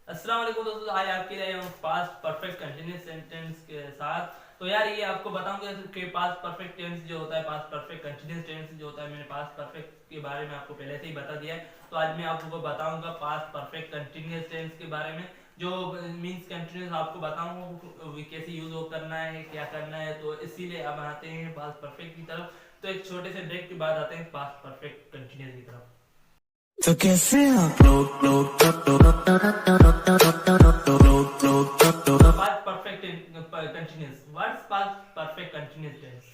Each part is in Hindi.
अस्सलाम वालेकुम दोस्तों, आज आपके लिए हूँ पास्ट परफेक्ट कंटिन्यूस सेंटेंस के साथ। तो यार ये आपको बताऊंगा कि पास्ट परफेक्ट टेंस जो होता है, पास्ट परफेक्ट कंटिन्यूस टेंस जो होता है, मैंने पास्ट परफेक्ट के बारे में आपको पहले से ही बता दिया है। तो आज मैं आपको बताऊंगा पास्ट परफेक्ट कंटिन्यूस टेंस के बारे में, जो मीन्स कंटिन्यूस आपको बताऊंगा कैसे यूज हो करना है, क्या करना है। तो इसीलिए अब आते हैं पास्ट परफेक्ट की तरफ। तो एक छोटे से ब्रेक के बाद आते हैं पास्ट परफेक्ट कंटिन्यूस की तरफ। तो कैसे आप Past perfect continuous. What's past perfect continuous tense?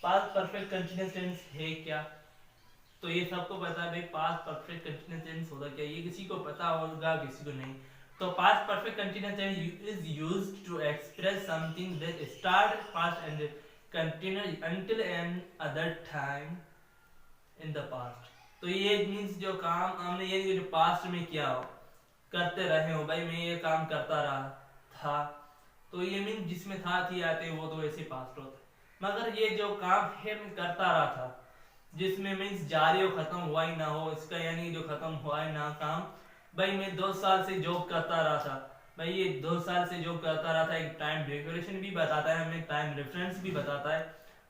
Past perfect continuous tense है क्या? तो ये सबको पता है भाई, पास्ट परफेक्ट कंटिन्यूस टेंस होता क्या, ये किसी को पता होगा किसी को नहीं। तो past perfect continuous tense is used to express something that start past and continue until an other time in the past. तो ये मीन्स जो काम हमने ये जो पास्ट में किया हो, करते रहे हो भाई, मैं ये काम करता रहा था, तो ये मीन जिसमें था थी आते हैं, वो तो ऐसे पास्ट होता है। मगर ये जो काम है मैं करता रहा था, जिसमें मीन्स जारी हो, खत्म हुआ ही ना हो, इसका यानी जो खत्म हुआ ही ना काम। भाई मैं 2 साल से जॉब करता रहा था, भाई ये 2 साल से जॉब करता रहा था, एक टाइम ड्यूरेशन भी बताता है हमें, टाइम रेफरेंस भी बताता है।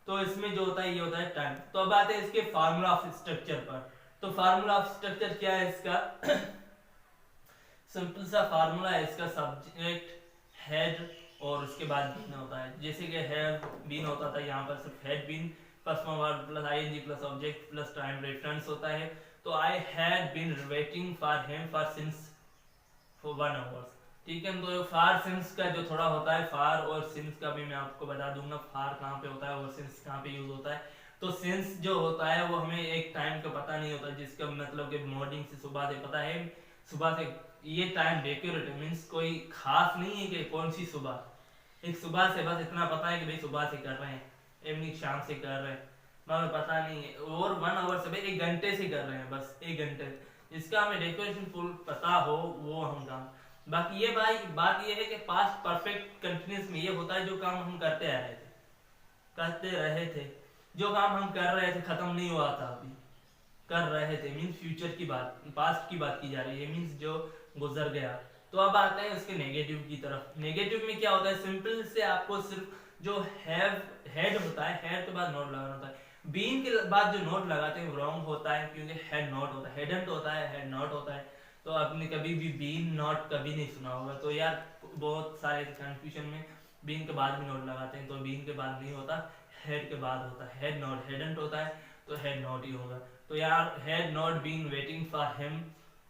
तो इसमें जो होता है ये होता है टाइम। तो अब आते हैं इसके फार्मूला ऑफ स्ट्रक्चर पर। तो फार्मूला ऑफ स्ट्रक्चर क्या है इसका? सिंपल सा फार्मूला है इसका, सब्जेक्ट हेड और उसके बाद बीन होता है। जैसे कि हेड बीन होता था, यहाँ पर सिर्फ had been plus verb plus ING plus object plus time reference होता है। तो I had been waiting for him for since for 1 hours. ठीक है, तो फार सिंस का जो थोड़ा होता है, फार और सिंस का भी मैं आपको बता दूंगा, फार कहाँ पे होता है और सिंस कहाँ पे यूज होता है। तो सिंस जो होता है वो हमें एक टाइम का पता नहीं होता, जिसका मतलब कि मॉर्निंग से सुबह से पता है, सुबह से ये टाइम डेकोरेट मीन्स कोई खास नहीं है कि कौन सी सुबह, एक सुबह से बस इतना पता है कि भाई सुबह से कर रहे हैं, इवनिंग शाम से कर रहे हैं, मगर पता नहीं है। और 1 आवर से भाई 1 घंटे से कर रहे हैं, बस 1 घंटे, जिसका हमें डेकोरेशन फुल पता हो वो हम काम। बाकी ये भाई बात ये है कि पास्ट परफेक्ट कंटिन्यूस में ये होता है जो काम हम करते रहे थे, जो काम हम कर रहे थे खत्म नहीं हुआ था, अभी कर रहे थे, मीन्स फ्यूचर की बात, पास्ट की बात की जा रही है, मीन्स जो गुजर गया। तो अब आते हैं उसके नेगेटिव की तरफ। नेगेटिव में क्या होता है? सिंपल से आपको सिर्फ जो हैव हेड होता है, हेड के बाद नोट लगाना होता है। बीन के बाद जो नोट लगाते हैं वो रॉन्ग होता है, क्योंकि हेड नॉट होता है, हेडेंट होता है, हेड नॉट होता है। तो आपने कभी भी बीन नॉट कभी नहीं सुना होगा, तो यार बहुत सारे कंफ्यूजन में बीन के बाद भी नोट लगाते हैं, तो बीन के बाद नहीं होता, हेड के बाद होता है। हेड नॉट हेडेंट होता है, तो हेड नॉट ही होगा। तो यार had not been waiting for him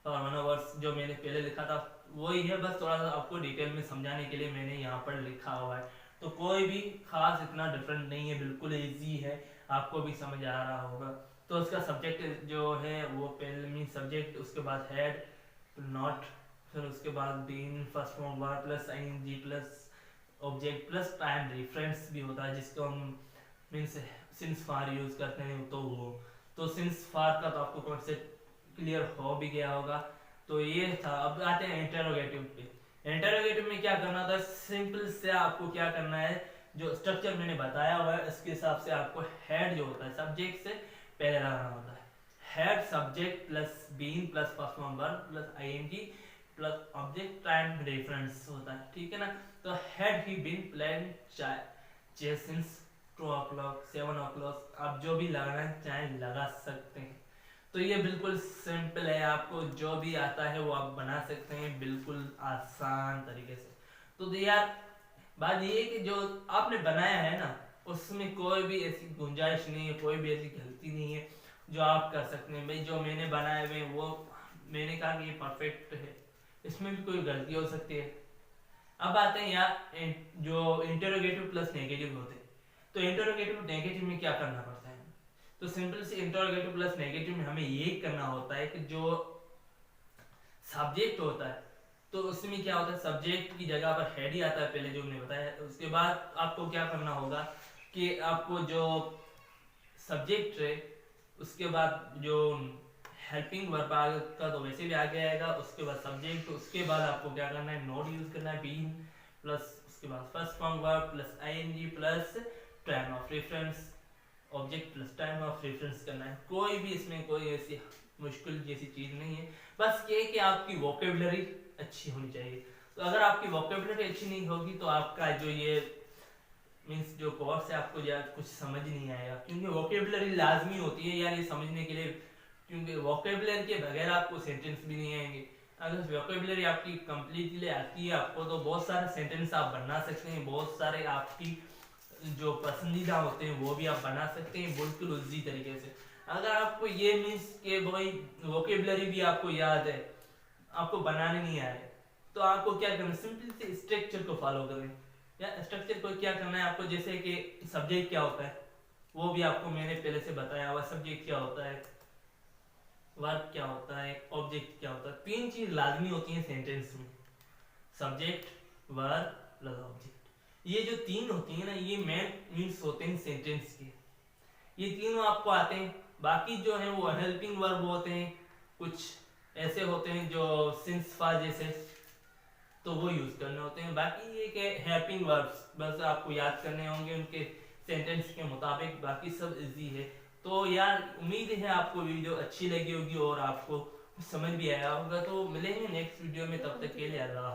for 1 hours जो मैंने पहले लिखा था वही है, बस थोड़ा सा आपको डिटेल में समझाने के लिए मैंने यहाँ पर लिखा हुआ है। तो कोई भी खास इतना डिफरेंट नहीं है, बिल्कुल इजी है, आपको भी समझ आ रहा होगा। तो उसका सब्जेक्ट जो है वो पहले मीन सब्जेक्ट, उसके बाद हैड नॉट, फिर उसके बाद been first form verb plus ING plus object plus time reference भी होता है, जिसको हम मीन्स सिंस फार यूज करते हैं। तो वो तो सिंस फार का तो आपको कॉन्सेप्ट क्लियर हो भी गया होगा। तो ये था। अब आते हैं इंटेरोगेटिव पे। इंटेरोगेटिव में क्या करना होता है? सिंपल से आपको क्या करना है, जो स्ट्रक्चर मैंने बताया हुआ है इसके हिसाब से आपको हेड जो होता है सब्जेक्ट से पहले लगाना होता है। Had subject plus been plus first form verb plus ING plus object time reference होता है। ठीक है ना? तो हैड ही बीन प्लान चाहे सिंस 2 o'clock 7 o'clock, आप जो भी लगाना चाहे लगा सकते हैं। तो ये बिल्कुल सिंपल है, आपको जो भी आता है वो आप बना सकते हैं बिल्कुल आसान तरीके से। तो यार बात ये है कि जो आपने बनाया है ना, उसमें कोई भी ऐसी गुंजाइश नहीं है, कोई भी ऐसी गलती नहीं है जो आप कर सकते हैं। भाई जो मैंने बनाए हुए वो मैंने कहा कि ये परफेक्ट है, इसमें भी कोई गलती हो सकती है। अब आते हैं यार जो इंटरोगेटिव प्लस नेगेटिव होते हैं। तो इंटरोगेटिव नेगेटिव में क्या करना पड़ता है? तो सिंपल से इंटरोगेटिव प्लस नेगेटिव में हमें ये करना होता है कि जो सब्जेक्ट होता है, तो उसमें क्या होता है, सब्जेक्ट की जगह पर हेड ही आता है पहले, जो हमने बताया। उसके बाद आपको क्या करना होगा कि आपको जो सब्जेक्ट है उसके बाद जो हेल्पिंग वर्ब का तो वैसे भी आगे आएगा, उसके बाद सब्जेक्ट, उसके बाद आपको क्या करना है, नोट यूज करना है, बीन प्लस उसके बाद first form verb plus ING plus time of reference object plus time of reference करना है। कोई भी इसमें कोई ऐसी मुश्किल जैसी चीज नहीं है, बस ये कि आपकी वोकेबलरी अच्छी होनी चाहिए। तो अगर आपकी वोकेबलरी अच्छी नहीं होगी तो आपका जो ये मीन्स जो कोर्स है आपको यार कुछ समझ नहीं आएगा, क्योंकि वोकेबलरी लाजमी होती है यार ये समझने के लिए, क्योंकि वोकेबलरी के बगैर आपको सेंटेंस भी नहीं आएंगे। अगर वोकेबलरी आपकी कंप्लीटली आती है आपको तो बहुत सारे सेंटेंस आप बना सकते हैं, बहुत सारे आपकी जो पसंदीदा होते हैं वो भी आप बना सकते हैं बिल्कुल उसी तरीके से। अगर आपको ये मीन्स के भाई वोकेबलरी भी आपको याद है, आपको बनाने नहीं आ रहे, तो आपको क्या करना है, सिंपली से स्ट्रक्चर को फॉलो करें। या स्ट्रक्चर को क्या करना है आपको, जैसे कि सब्जेक्ट क्या होता है वो भी आपको मैंने पहले से बताया हुआ, सब्जेक्ट क्या होता है, वर्ब क्या होता है, ऑब्जेक्ट क्या होता है। तीन चीज लाजमी होती है सेंटेंस में, सब्जेक्ट, वर्ब प्लस ऑब्जेक्ट। ये जो तीन होती है ना ये मेन मीन्स होते हैं सेंटेंस के, ये तीनों आपको आते हैं। बाकी जो है वो हेल्पिंग वर्ब होते हैं, कुछ ऐसे होते हैं जो सिंस फा जैसे, तो वो यूज करने होते हैं। बाकी ये के हेल्पिंग वर्ब्स बस आपको याद करने होंगे उनके सेंटेंस के मुताबिक, बाकी सब इजी है। तो यार उम्मीद है आपको वीडियो अच्छी लगी होगी और आपको समझ भी आया होगा। तो मिलेंगे नेक्स्ट वीडियो में, तब तक के लिए अल्लाह।